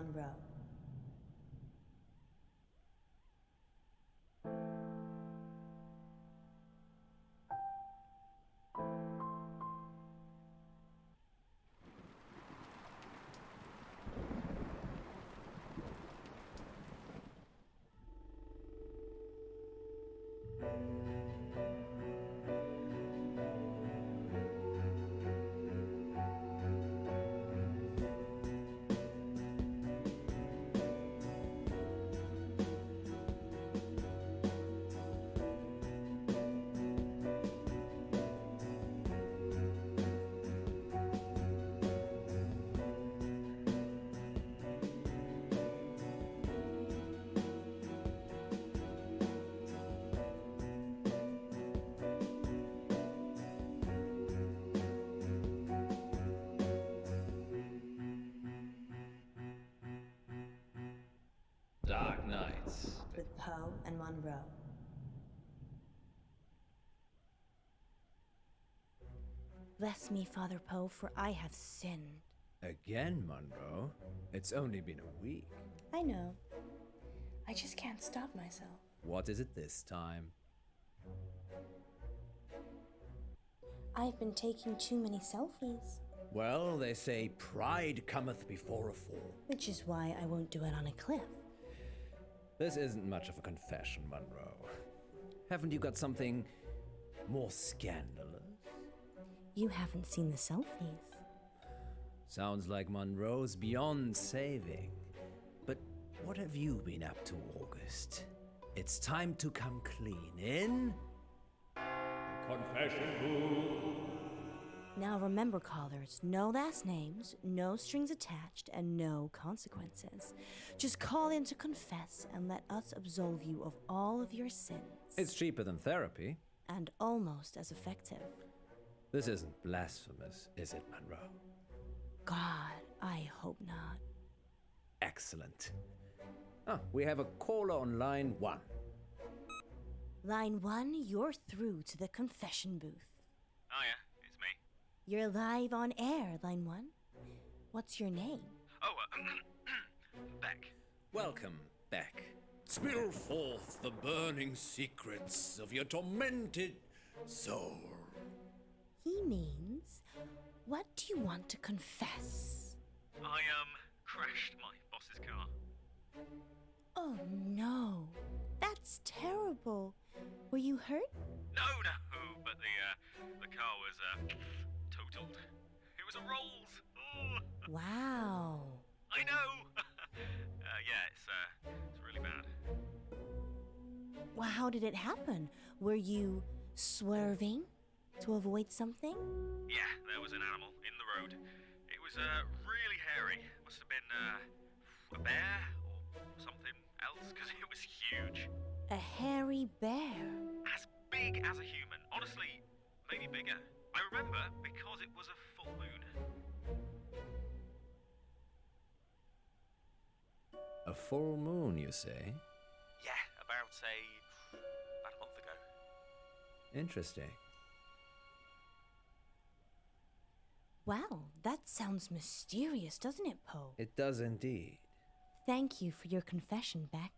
Munro. Dark nights. With Poe and Munro. Bless me, Father Poe, for I have sinned. Again, Munro? It's only been a week. I know. I just can't stop myself. What is it this time? I've been taking too many selfies, Well, they say pride cometh before a fall. which is why I won't do it on a cliff. This isn't much of a confession, Munro. Haven't you got something more scandalous? You haven't seen the selfies. Sounds like Munro's beyond saving. But what have you been up to, August? It's time to come clean in. Confession booth. Now remember, callers, no last names, no strings attached, and no consequences. Just call in to confess and let us absolve you of all of your sins. It's cheaper than therapy. And almost as effective. This isn't blasphemous, is it, Munro? God, I hope not. Excellent. Ah, we have a caller on line 1. Line 1, you're through to the confession booth. Hiya, it's me. You're live on air, Line 1. What's your name? Oh, Beck. Welcome, Beck. Spill forth the burning secrets of your tormented soul. He means, what do you want to confess? I, crashed my boss's car. Oh no, that's terrible. Were you hurt? No, but the car was, totaled. It was a Rolls. Oh, Wow. I know. Yeah, it's really bad. Well, how did it happen? Were you swerving to avoid something? Yeah, there was an animal in the road. It was, really hairy. Must have been, a bear or something else, because it was huge. A hairy bear. As big as a human. Honestly, maybe bigger. I remember because it was a full moon. A full moon, you say? Yeah, about a month ago. Interesting. Wow, that sounds mysterious, doesn't it, Poe? It does indeed. Thank you for your confession, Beck.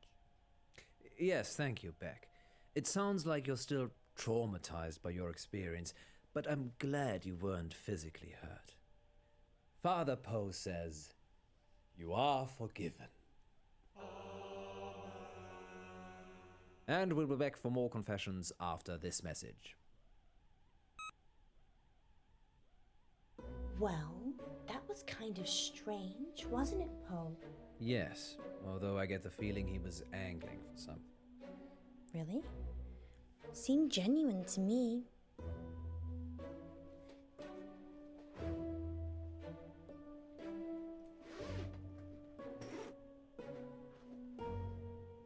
Yes, thank you, Beck. It sounds like you're still traumatized by your experience, but I'm glad you weren't physically hurt. Father Poe says, you are forgiven. And we'll be back for more confessions after this message. Well, that was kind of strange, wasn't it, Poe? Yes, although I get the feeling he was angling for something. Really? Seemed genuine to me.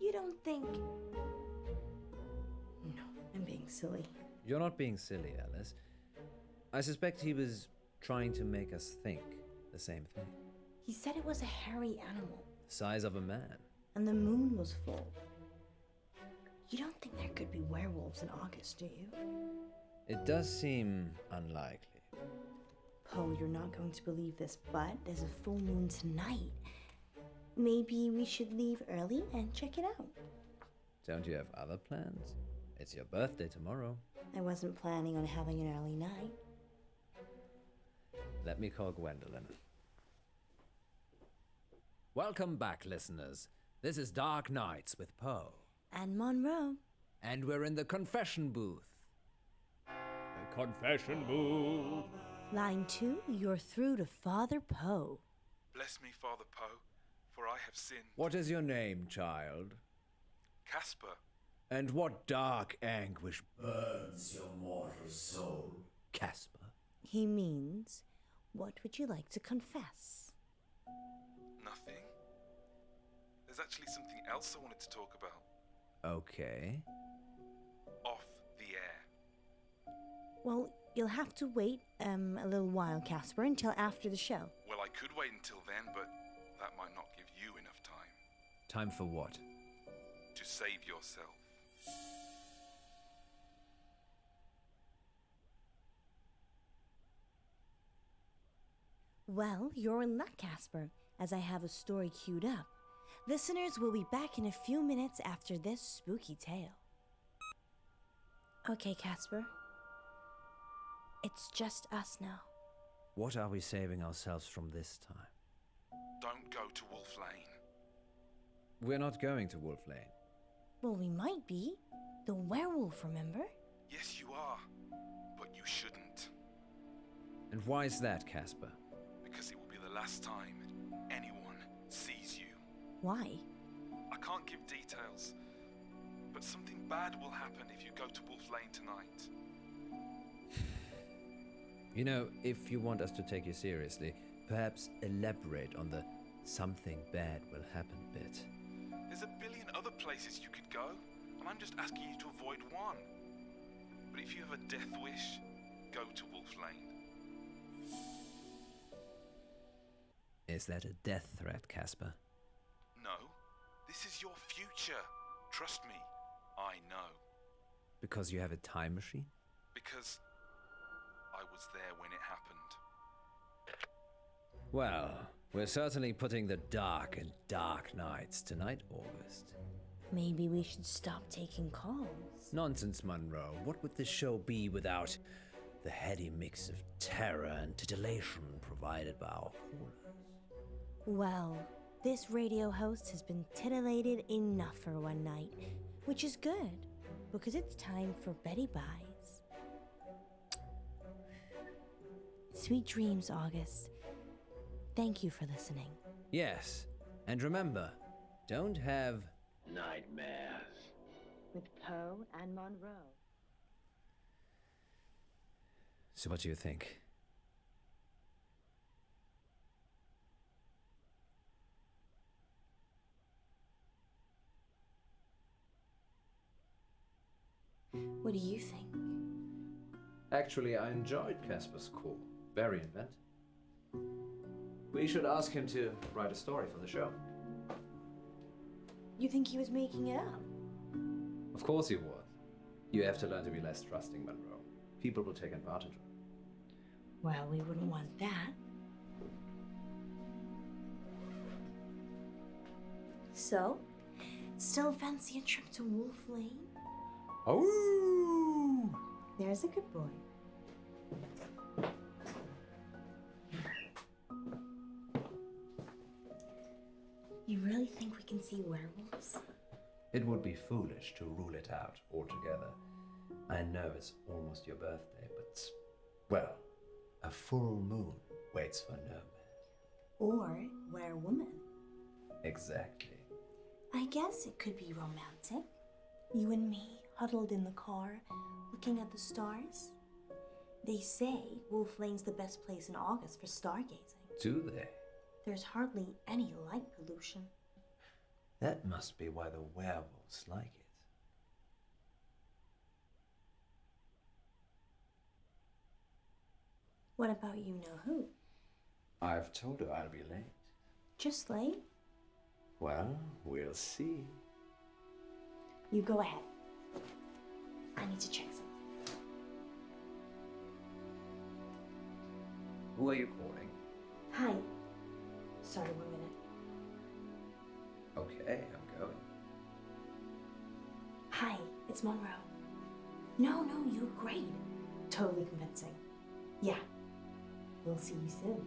You don't think... No, I'm being silly. You're not being silly, Alice. I suspect he was trying to make us think the same thing. He said it was a hairy animal, The size of a man. and the moon was full. You don't think there could be werewolves in August, do you? It does seem unlikely. Poe, you're not going to believe this, but there's a full moon tonight. maybe we should leave early and check it out. Don't you have other plans? It's your birthday tomorrow. I wasn't planning on having an early night. Let me call Gwendolyn. Welcome back, listeners. This is Dark Nights with Poe. And Munro. And we're in the confession booth. The confession booth. Line 2, you're through to Father Poe. Bless me, Father Poe, for I have sinned. What is your name, child? Casper, And what dark anguish burns your mortal soul, Casper? He means, what would you like to confess? nothing. There's actually something else I wanted to talk about. Okay. Off the air. Well, you'll have to wait a little while, Casper, until after the show. Well, I could wait until then, but that might not give you enough time. Time for what? To save yourself. Well, you're in luck, Casper, as I have a story queued up. Listeners will be back in a few minutes after this spooky tale. Okay, Casper. It's just us now. What are we saving ourselves from this time? Don't go to Wolf Lane. We're not going to Wolf Lane. Well, we might be. The werewolf, remember? Yes, you are, but you shouldn't. And why is that, Casper? Because it will be the last time anyone sees you. Why? I can't give details, but something bad will happen if you go to Wolf Lane tonight. You know, if you want us to take you seriously, perhaps elaborate on the something bad will happen bit. There's a billion other places you could go, and I'm just asking you to avoid one. But if you have a death wish, go to Wolf Lane. Is that a death threat, Casper? No, this is your future. Trust me, I know. Because you have a time machine? Because I was there when it happened. Well, we're certainly putting the dark in dark nights tonight, August. Maybe we should stop taking calls. Nonsense, Munro. What would this show be without the heady mix of terror and titillation provided by our callers? Well, this radio host has been titillated enough for one night, which is good, because it's time for Betty Buys. Sweet dreams, August. Thank you for listening. Yes, and remember, don't have nightmares. With Poe and Munro. So what do you think? What do you think? Actually, I enjoyed Casper's call. Very inventive. We should ask him to write a story for the show. You think he was making it up? Of course he would. You have to learn to be less trusting, Munro. People will take advantage of it. Well, we wouldn't want that. So, still fancy a trip to Wolf Lane? Oh! There's a good boy. You really think we can see werewolves? It would be foolish to rule it out altogether. I know it's almost your birthday, but, well, a full moon waits for no man. Or werewoman? Exactly. I guess it could be romantic. You and me, huddled in the car, looking at the stars. They say Wolf Lane's the best place in August for stargazing. Do they? There's hardly any light pollution. That must be why the werewolves like it. What about you know who? I've told her I'll be late. Just late? Well, we'll see. You go ahead. I need to check something. Who are you calling? Hi. Sorry, 1 minute. Okay, I'm going. Hi, it's Munro. No, you look great. Totally convincing. Yeah, we'll see you soon.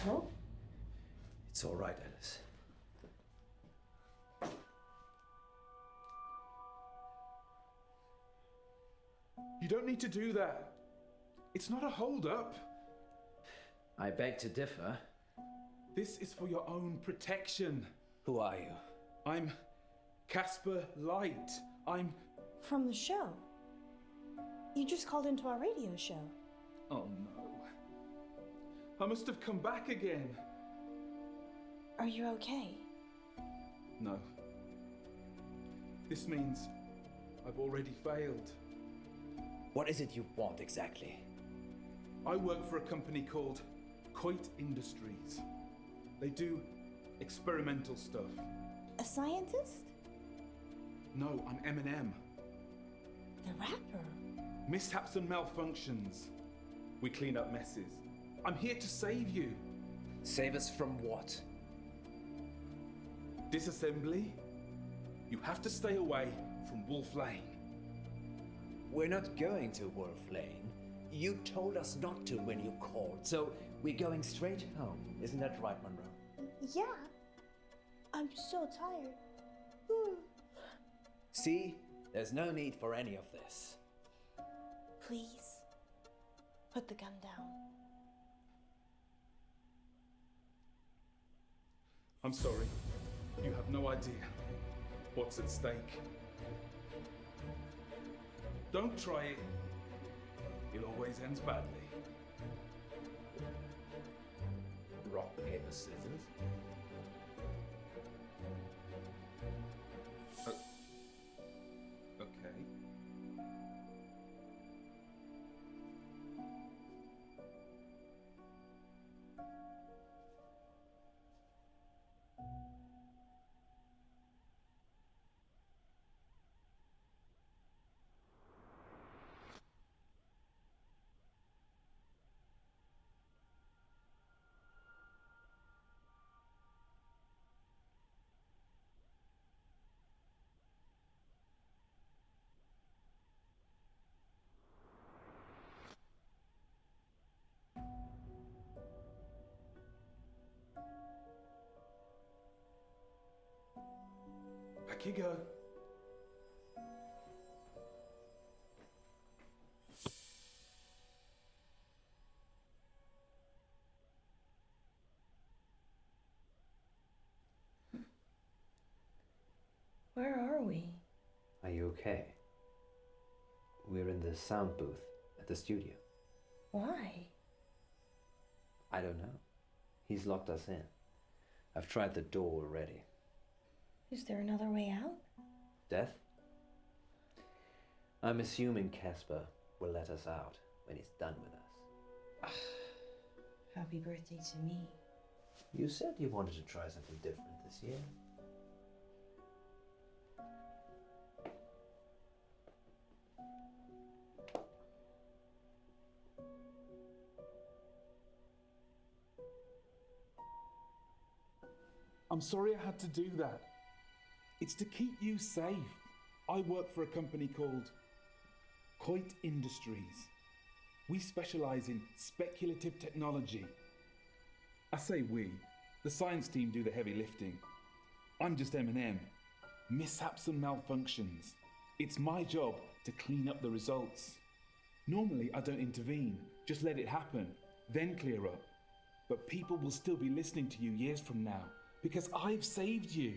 Oh? It's all right, Alice. You don't need to do that. It's not a hold-up. I beg to differ. This is for your own protection. Who are you? I'm Casper Light. I'm... From the show. You just called into our radio show. Oh no. I must have come back again. Are you okay? No. This means I've already failed. What is it you want exactly? I work for a company called Coit Industries. They do experimental stuff. A scientist? No, I'm Eminem. The rapper? Mishaps and malfunctions. We clean up messes. I'm here to save you. Save us from what? Disassembly? You have to stay away from Wolf Lane. We're not going to Wolf Lane. You told us not to when you called, so we're going straight home. Isn't that right, Munro? Yeah. I'm so tired. See? There's no need for any of this. Please, put the gun down. I'm sorry. You have no idea what's at stake. Don't try it. It always ends badly. Rock, paper, scissors. Okay. Back you go. Where are we? Are you okay? We're in the sound booth at the studio. Why? I don't know. He's locked us in. I've tried the door already. Is there another way out? Death? I'm assuming Casper will let us out when he's done with us. Happy birthday to me. You said you wanted to try something different this year. I'm sorry I had to do that. It's to keep you safe. I work for a company called Coit Industries. We specialize in speculative technology. I say we. The science team do the heavy lifting. I'm just M&M. Mishaps and malfunctions. It's my job to clean up the results. Normally I don't intervene, just let it happen, then clear up. But people will still be listening to you years from now because I've saved you.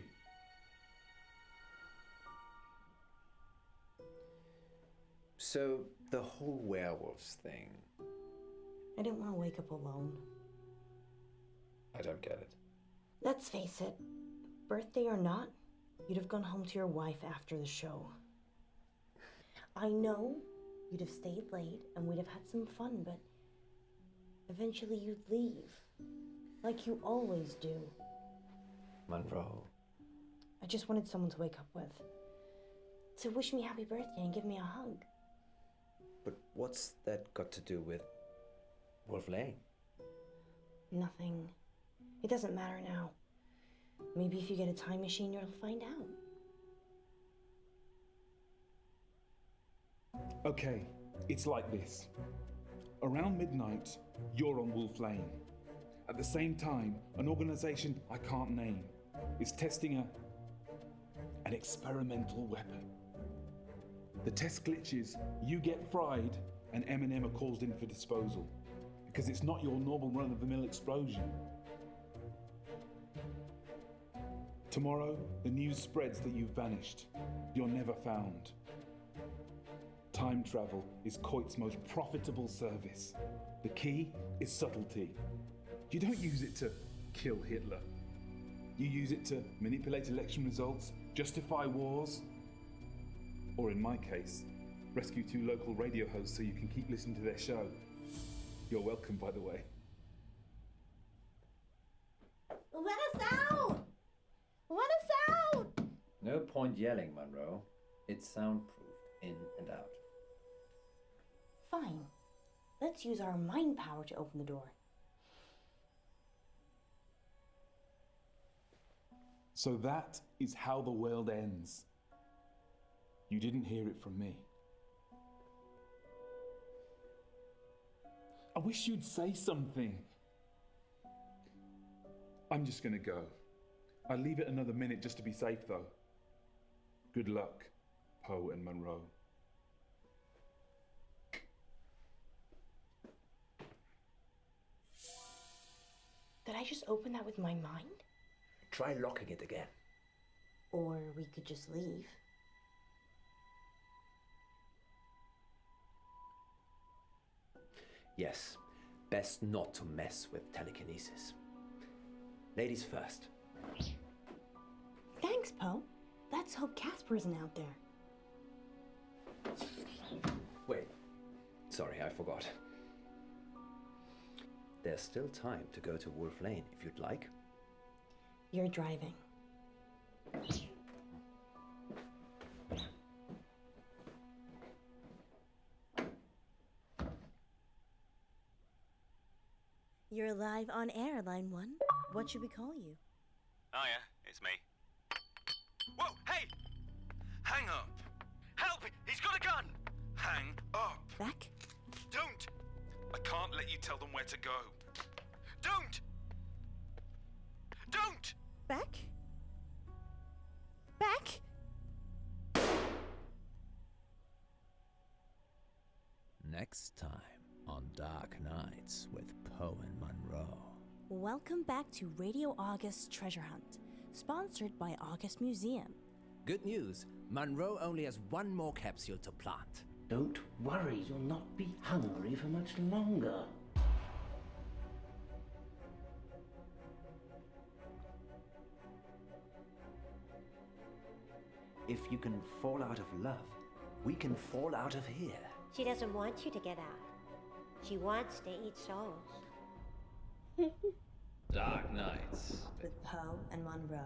So, the whole werewolves thing, I didn't want to wake up alone. I don't get it. Let's face it, birthday or not, you'd have gone home to your wife after the show. I know you'd have stayed late and we'd have had some fun, but eventually you'd leave, like you always do. Munro. I just wanted someone to wake up with, to wish me happy birthday and give me a hug. But what's that got to do with Wolf Lane? Nothing. It doesn't matter now. Maybe if you get a time machine, you'll find out. Okay, it's like this. Around midnight, you're on Wolf Lane. At the same time, an organization I can't name is testing an experimental weapon. The test glitches, you get fried, and M&M are called in for disposal. Because it's not your normal run-of-the-mill explosion. Tomorrow, the news spreads that you've vanished. You're never found. Time travel is Coit's most profitable service. The key is subtlety. You don't use it to kill Hitler. You use it to manipulate election results, justify wars, or in my case, rescue 2 local radio hosts so you can keep listening to their show. You're welcome, by the way. Let us out! Let us out! No point yelling, Munro. It's soundproofed, in and out. Fine. Let's use our mind power to open the door. So that is how the world ends. You didn't hear it from me. I wish you'd say something. I'm just gonna go. I'll leave it another minute just to be safe, though. Good luck, Poe and Munro. Did I just open that with my mind? Try locking it again. Or we could just leave. Yes, best not to mess with telekinesis. Ladies first. Thanks, Poe. Let's hope Casper isn't out there. Wait. Sorry, I forgot. There's still time to go to Wolf Lane if you'd like. You're driving. You're live on air, line 1. What should we call you? Oh yeah, it's me. Whoa, hey! Hang up! Help! He's got a gun! Hang up! Beck? Don't! I can't let you tell them where to go. Don't! Don't! Beck? Beck? Next time on Dark Nights with Poe and Munro. Welcome back to Radio August's Treasure Hunt, sponsored by August Museum. Good news, Munro only has one more capsule to plant. Don't worry, you'll not be hungry for much longer. If you can fall out of love, we can fall out of here. She doesn't want you to get out. She wants to eat souls. Dark Nights. With Poe and Munro.